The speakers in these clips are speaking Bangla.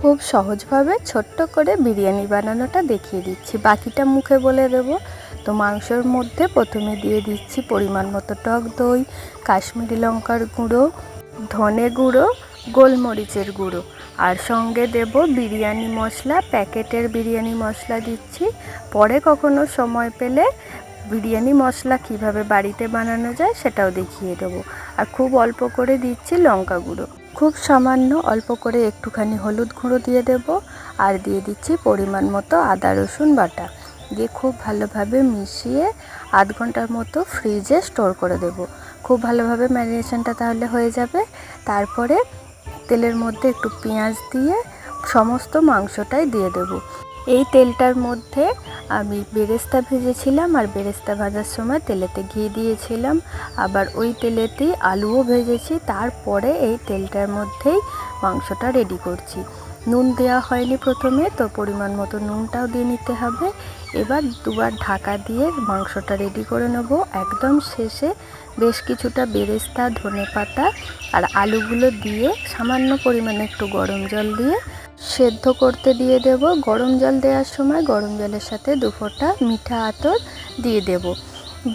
খুব সহজভাবে ছোট্ট করে বিরিয়ানি বানানোটা দেখিয়ে দিচ্ছি, বাকিটা মুখে বলে দেব। তো মাংসের মধ্যে প্রথমে দিয়ে দিচ্ছি পরিমাণ মতো টক দই, কাশ্মীরি লঙ্কার গুঁড়ো, ধনে গুঁড়ো, গোলমরিচের গুঁড়ো, আর সঙ্গে দেব বিরিয়ানি মশলা, প্যাকেটের বিরিয়ানি মশলা দিচ্ছি। পরে কখনো সময় পেলে বিরিয়ানি মশলা কিভাবে বাড়িতে বানানো যায় সেটাও দেখিয়ে দেবো। আর খুব অল্প করে দিচ্ছি লঙ্কা গুঁড়ো, খুব সামান্য অল্প করে একটুখানি হলুদ গুঁড়ো দিয়ে দেব। আর দিয়ে দিচ্ছি পরিমাণ মতো আদা রসুন বাটা, দিয়ে খুব ভালোভাবে মিশিয়ে আধ ঘন্টার মতো ফ্রিজে স্টোর করে দেব। খুব ভালোভাবে ম্যারিনেশনটা তাহলে হয়ে যাবে। তারপরে তেলের মধ্যে একটু পেঁয়াজ দিয়ে সমস্ত মাংসটাই দিয়ে দেব। এই তেলটার মধ্যে আমি বেরেস্তা ভেজেছিলাম, আর বেরেস্তা ভাজার সময় তেলেতে ঘি দিয়েছিলাম, আবার ওই তেলেতেই আলুও ভেজেছি। তারপরে এই তেলটার মধ্যেই মাংসটা রেডি করছি। নুন দেওয়া হয়নি প্রথমে, তো পরিমাণ মতো নুনটাও দিয়ে নিতে হবে। এবার দুবার ঢাকা দিয়ে মাংসটা রেডি করে নেব। একদম শেষে বেশ কিছুটা বেরেস্তা, ধনেপাতা আর আলুগুলো দিয়ে সামান্য পরিমাণে একটু গরম জল দিয়ে সেদ্ধ করতে দিয়ে দেব। গরম জল দেওয়ার সময় গরম জলের সাথে 2 ফোঁটা মিঠা আতর দিয়ে দেব।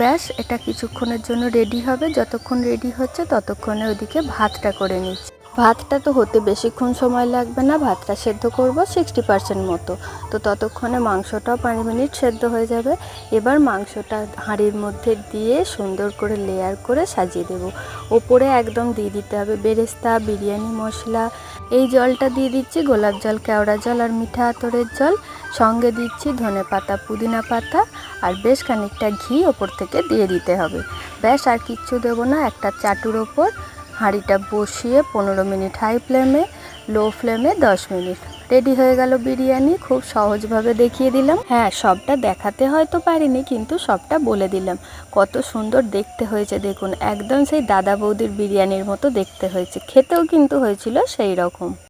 ব্যাস, এটা কিছুক্ষণের জন্য রেডি হবে। যতক্ষণ রেডি হচ্ছে ততক্ষণে ওদিকে ভাতটা করে নিচ্ছি। ভাতটা তো হতে বেশিক্ষণ সময় লাগবে না, ভাতটা সেদ্ধ করব 60% মতো, তো ততক্ষণে মাংসটাও 5 মিনিট সেদ্ধ হয়ে যাবে। এবার মাংসটা হাঁড়ির মধ্যে দিয়ে সুন্দর করে লেয়ার করে সাজিয়ে দেব। ওপরে একদম দিয়ে দিতে হবে বেরেস্তা, বিরিয়ানি মশলা। এই জলটা দিয়ে দিচ্ছি গোলাপ জল, কেওড়া জল আর মিঠা আতরের জল। সঙ্গে দিচ্ছি ধনেপাতা, পুদিনা পাতা আর বেশ খানিকটা ঘি ওপর থেকে দিয়ে দিতে হবে। ব্যাস, আর কিচ্ছু দেবো না। একটা চাটুর ওপর হাঁড়িটা বসিয়ে 15 মিনিট হাই ফ্লেমে, লো ফ্লেমে 10 মিনিট। রেডি হয়ে গেল বিরিয়ানি। খুব সহজভাবে দেখিয়ে দিলাম। হ্যাঁ, সবটা দেখাতে হয়তো পারিনি, কিন্তু সবটা বলে দিলাম। কত সুন্দর দেখতে হয়েছে দেখুন, একদম সেই দাদা বৌদির বিরিয়ানির মতো দেখতে হয়েছে, খেতেও কিন্তু হয়েছিল সেই রকম।